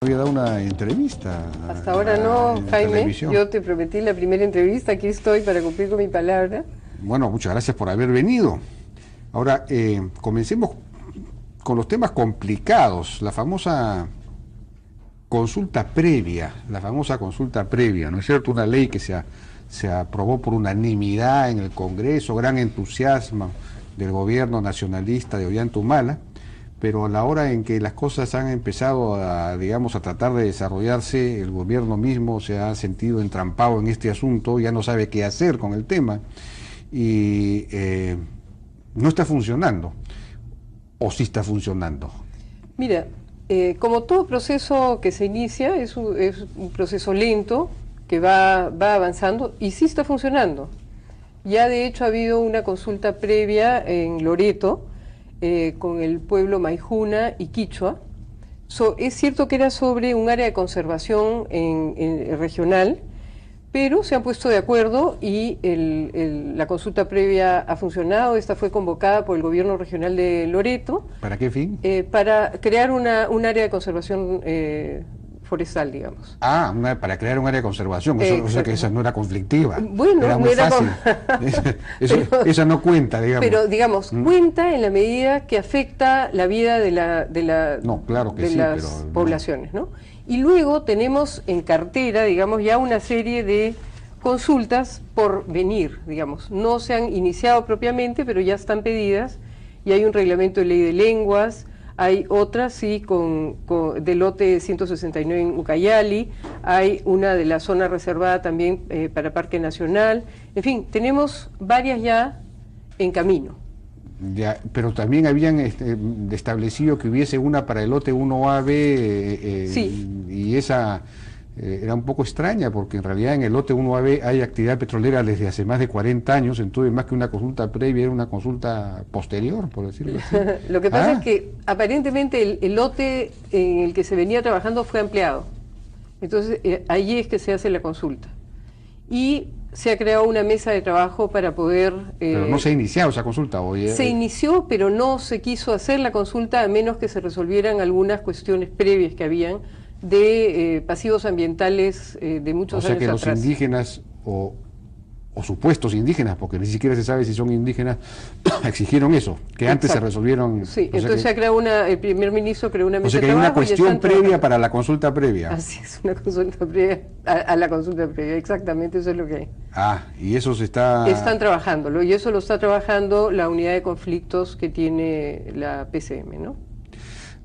había dado una entrevista. Hasta ahora no, Jaime. Televisión. Yo te prometí la primera entrevista, aquí estoy para cumplir con mi palabra. Bueno, muchas gracias por haber venido. Ahora, comencemos con los temas complicados. La famosa consulta previa, ¿no es cierto? Una ley que se aprobó por unanimidad en el Congreso, gran entusiasmo del gobierno nacionalista de Ollanta-Humala, pero a la hora en que las cosas han empezado a, digamos, a tratar de desarrollarse, el gobierno mismo se ha sentido entrampado en este asunto, ya no sabe qué hacer con el tema y no está funcionando, o sí está funcionando. Mira, como todo proceso que se inicia, es un proceso lento que va avanzando y sí está funcionando. Ya de hecho ha habido una consulta previa en Loreto con el pueblo Maijuna y Quichua. Es cierto que era sobre un área de conservación regional, pero se han puesto de acuerdo y la consulta previa ha funcionado. Esta fue convocada por el gobierno regional de Loreto. ¿Para qué fin? Para crear un área de conservación forestal, digamos. Para crear un área de conservación, o sea que esa no era conflictiva. Bueno, era muy fácil. Esa no cuenta, digamos. Pero, digamos, cuenta en la medida que afecta la vida de las poblaciones, ¿no? Y luego tenemos en cartera, digamos, ya una serie de consultas por venir, digamos. No se han iniciado propiamente, pero ya están pedidas, y hay un reglamento de ley de lenguas. Hay otras, sí, del lote 169 en Ucayali, hay una de la zona reservada también para Parque Nacional. En fin, tenemos varias ya en camino. Ya, pero también habían establecido que hubiese una para el lote 1AB, sí. Y esa era un poco extraña, porque en realidad en el lote 1AB hay actividad petrolera desde hace más de 40 años, entonces más que una consulta previa era una consulta posterior, por decirlo así. Lo que pasa es que aparentemente el lote en el que se venía trabajando fue ampliado, entonces allí es que se hace la consulta. Y se ha creado una mesa de trabajo para poder... pero no se ha iniciado esa consulta hoy. Se inició, pero no se quiso hacer la consulta a menos que se resolvieran algunas cuestiones previas que habían de pasivos ambientales de muchos años atrás. O sea que los indígenas o supuestos indígenas, porque ni siquiera se sabe si son indígenas, exigieron eso, que antes se resolvieron. Sí, entonces se ha creado el primer ministro creó una mesa de trabajo. O sea que hay una cuestión previa para la consulta previa. Así es, una consulta previa a la consulta previa, exactamente, eso es lo que hay. Y eso se está... Están trabajándolo, y eso lo está trabajando la unidad de conflictos que tiene la PCM, ¿no?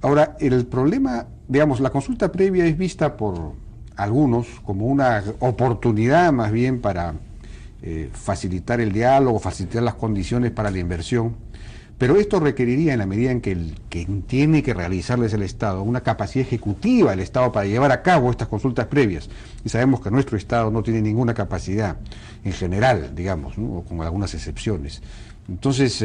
Ahora, el problema, digamos, la consulta previa es vista por algunos como una oportunidad más bien para facilitar el diálogo, facilitar las condiciones para la inversión, pero esto requeriría, en la medida en que el que tiene que realizarles el Estado, una capacidad ejecutiva del Estado para llevar a cabo estas consultas previas, y sabemos que nuestro Estado no tiene ninguna capacidad en general, digamos, ¿no? Con algunas excepciones. Entonces,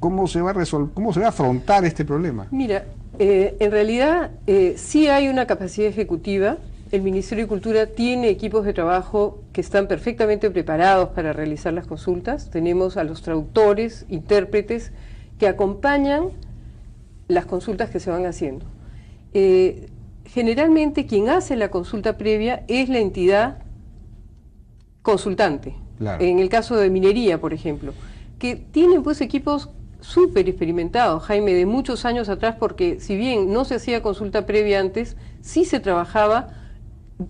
¿cómo se va a afrontar este problema? Mira, en realidad sí hay una capacidad ejecutiva. El Ministerio de Cultura tiene equipos de trabajo que están perfectamente preparados para realizar las consultas. Tenemos a los traductores, intérpretes, que acompañan las consultas que se van haciendo. Generalmente quien hace la consulta previa es la entidad consultante. Claro. En el caso de minería, por ejemplo, que tienen pues equipos súper experimentados, Jaime, de muchos años atrás, porque si bien no se hacía consulta previa antes, sí se trabajaba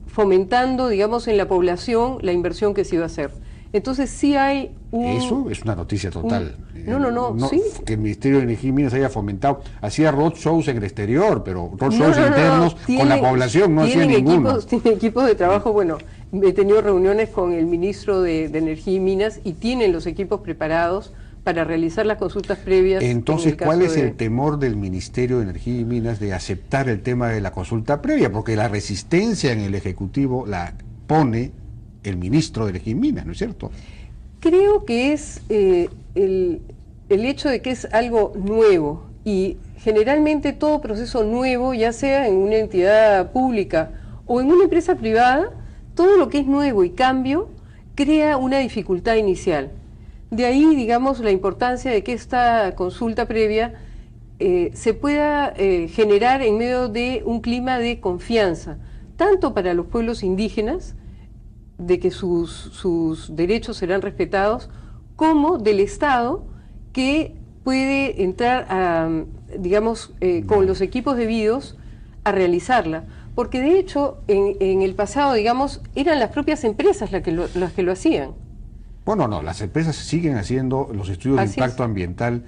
fomentando, digamos, en la población la inversión que se iba a hacer. Entonces sí hay Eso es una noticia total. No, ¿sí? Que el Ministerio de Energía y Minas haya fomentado, hacía roadshows en el exterior, pero roadshows internos con la población no hacía ninguno. Tienen equipos de trabajo, bueno, he tenido reuniones con el ministro de Energía y Minas y tienen los equipos preparados para realizar las consultas previas. Entonces, ¿cuál es el temor del Ministerio de Energía y Minas de aceptar el tema de la consulta previa? Porque la resistencia en el Ejecutivo la pone el ministro de Energía y Minas, ¿no es cierto? Creo que es el hecho de que es algo nuevo, y generalmente todo proceso nuevo, ya sea en una entidad pública o en una empresa privada, todo lo que es nuevo y cambio crea una dificultad inicial. De ahí, digamos, la importancia de que esta consulta previa se pueda generar en medio de un clima de confianza, tanto para los pueblos indígenas, de que sus derechos serán respetados, como del Estado, que puede entrar a, digamos, con los equipos debidos a realizarla. Porque de hecho, en el pasado, digamos, eran las propias empresas las que lo hacían. Bueno, no, las empresas siguen haciendo los estudios de impacto ambiental,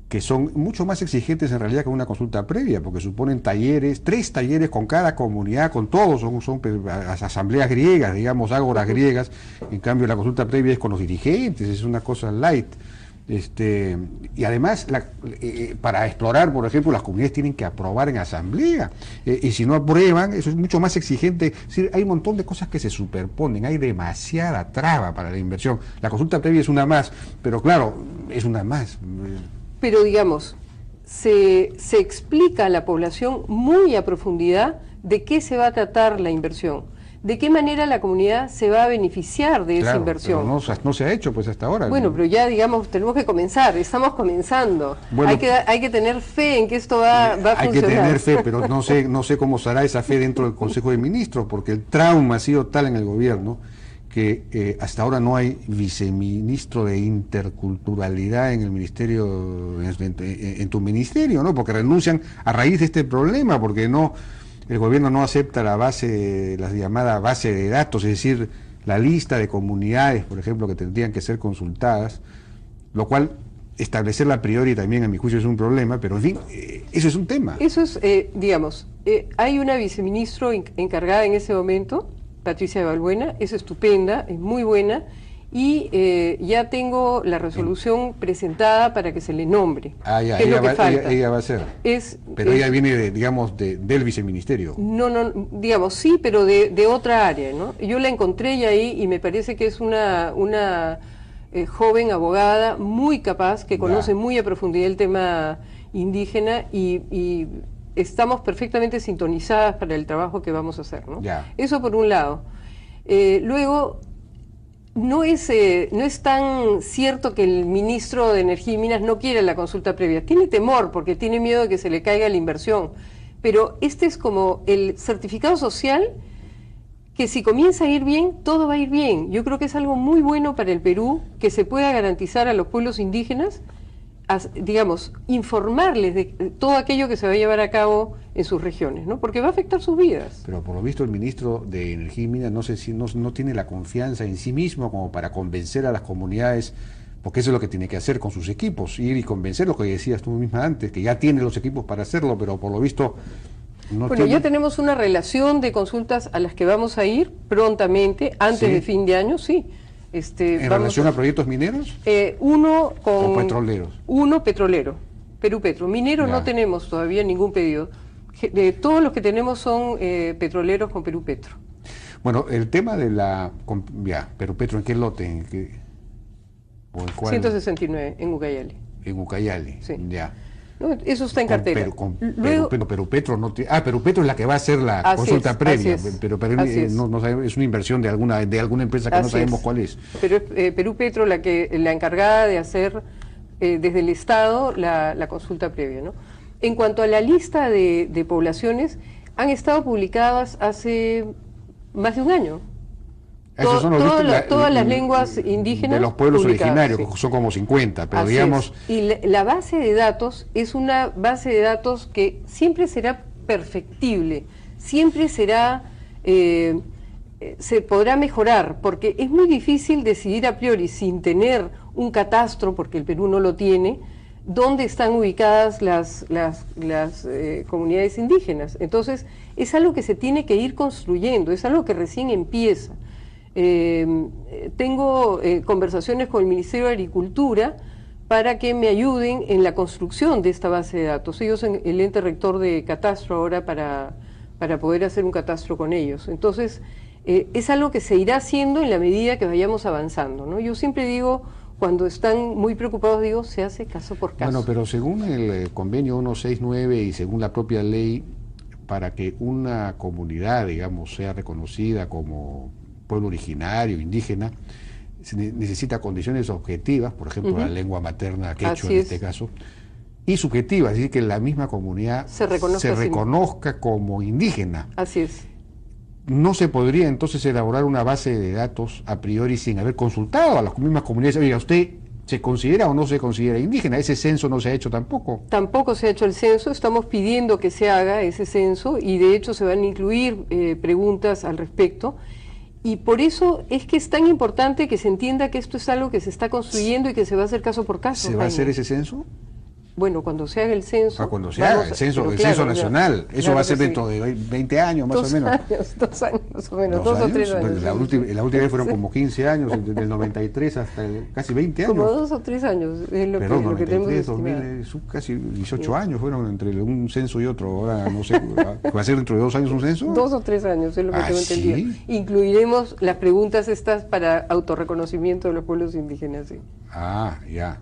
que son mucho más exigentes en realidad que una consulta previa, porque suponen talleres, 3 talleres con cada comunidad, con todos, son asambleas griegas, digamos, ágoras griegas. En cambio la consulta previa es con los dirigentes, es una cosa light. Y además, para explorar, por ejemplo, las comunidades tienen que aprobar en asamblea, y si no aprueban, eso es mucho más exigente. Es decir, hay un montón de cosas que se superponen, hay demasiada traba para la inversión. La consulta previa es una más, pero claro, es una más. Pero digamos, se explica a la población muy a profundidad de qué se va a tratar la inversión, de qué manera la comunidad se va a beneficiar de esa inversión. Pero no se ha hecho pues hasta ahora. Bueno, pero ya digamos, tenemos que comenzar, estamos comenzando. Bueno, hay que tener fe en que esto va a funcionar. Hay que tener fe, pero no sé cómo será esa fe dentro del Consejo de Ministros, porque el trauma ha sido tal en el gobierno que hasta ahora no hay viceministro de interculturalidad en el ministerio, en tu ministerio, ¿no? Porque renuncian a raíz de este problema, porque el gobierno no acepta la llamada base de datos, es decir, la lista de comunidades, por ejemplo, que tendrían que ser consultadas, lo cual establecerla a priori también a mi juicio es un problema, pero en fin, eso es un tema. Eso es, digamos, hay una viceministro encargada en ese momento, Patricia de Balbuena, es estupenda, es muy buena, y ya tengo la resolución presentada para que se le nombre. Ya, ella va a ser. Pero ella viene, digamos, del viceministerio. No, digamos, sí, pero de otra área, ¿no? Yo la encontré ya ahí y me parece que es una joven abogada muy capaz, que conoce muy a profundidad el tema indígena y estamos perfectamente sintonizadas para el trabajo que vamos a hacer, ¿no? Eso por un lado. Luego, no es tan cierto que el ministro de Energía y Minas no quiera la consulta previa. Tiene temor porque tiene miedo de que se le caiga la inversión. Pero este es como el certificado social que si comienza a ir bien, todo va a ir bien. Yo creo que es algo muy bueno para el Perú que se pueda garantizar a los pueblos indígenas, digamos, informarles de todo aquello que se va a llevar a cabo en sus regiones, ¿no? Porque va a afectar sus vidas. Pero por lo visto el ministro de Energía y Minas no tiene la confianza en sí mismo como para convencer a las comunidades, porque eso es lo que tiene que hacer con sus equipos, ir y convencer, lo que decías tú misma antes, que ya tiene los equipos para hacerlo, pero por lo visto ya tenemos una relación de consultas a las que vamos a ir prontamente, antes de fin de año, sí. ¿En relación a proyectos mineros? Uno con... ¿O petroleros? Uno petrolero, Perú Petro. Mineros no tenemos todavía ningún pedido. Todos los que tenemos son petroleros con Perú Petro. Bueno, el tema de Perú Petro, ¿en qué lote? ¿O en cuál? 169, en Ucayali. En Ucayali, sí. Ya. No, eso está en cartera. Perú Petro no Perú Petro es la que va a hacer la consulta previa, pero no sabemos, es una inversión de alguna empresa que no sabemos cuál es. Pero es Perú Petro la encargada de hacer desde el Estado la consulta previa, ¿no? En cuanto a la lista de poblaciones, han estado publicadas hace más de un año. Esos son todas las lenguas indígenas de los pueblos originarios, sí. Son como 50, pero digamos... Y la base de datos es una base de datos que siempre será perfectible, siempre será... se podrá mejorar, porque es muy difícil decidir a priori, sin tener un catastro, porque el Perú no lo tiene, dónde están ubicadas las comunidades indígenas. Entonces, es algo que se tiene que ir construyendo, es algo que recién empieza. Tengo conversaciones con el Ministerio de Agricultura para que me ayuden en la construcción de esta base de datos. Ellos son el ente rector de catastro ahora para poder hacer un catastro con ellos. Entonces, es algo que se irá haciendo en la medida que vayamos avanzando, ¿no? Yo siempre digo, cuando están muy preocupados, digo, se hace caso por caso. Bueno, pero según el convenio 169 y según la propia ley, para que una comunidad, digamos, sea reconocida como pueblo originario, indígena, se necesita condiciones objetivas, por ejemplo, la lengua materna quechua en este caso, y subjetiva, es decir, que la misma comunidad se reconozca como indígena. Así es. ¿No se podría entonces elaborar una base de datos a priori sin haber consultado a las mismas comunidades? Oiga, ¿usted se considera o no se considera indígena? Ese censo no se ha hecho tampoco. Tampoco se ha hecho el censo, estamos pidiendo que se haga ese censo y de hecho se van a incluir preguntas al respecto. Y por eso es que es tan importante que se entienda que esto es algo que se está construyendo y que se va a hacer caso por caso. ¿Se va a hacer ese censo? Bueno, cuando se haga el censo... cuando se haga el censo nacional. Eso claro va a ser dentro de 20 años más o menos. 2 años más o menos, 2 o 3 años. La última vez fueron como 15 años, desde el 93 hasta casi 20 años. Como 2 o 3 años es lo que tenemos estimado. Casi 18 años fueron entre un censo y otro. Ahora no sé, ¿va a ser dentro de 2 años un censo? 2 o 3 años es lo que tengo entendido. ¿Sí? Incluiremos las preguntas estas para autorreconocimiento de los pueblos indígenas. ¿Sí? Ya.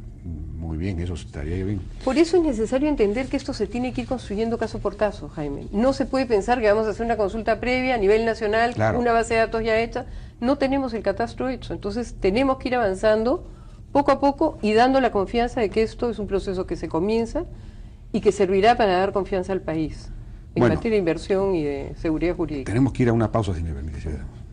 Muy bien, eso estaría bien. Por eso es necesario entender que esto se tiene que ir construyendo caso por caso, Jaime. No se puede pensar que vamos a hacer una consulta previa a nivel nacional, claro, una base de datos ya hecha. No tenemos el catastro hecho, entonces tenemos que ir avanzando poco a poco y dando la confianza de que esto es un proceso que se comienza y que servirá para dar confianza al país en materia de inversión y de seguridad jurídica. Tenemos que ir a una pausa, si me permite, ciudadano.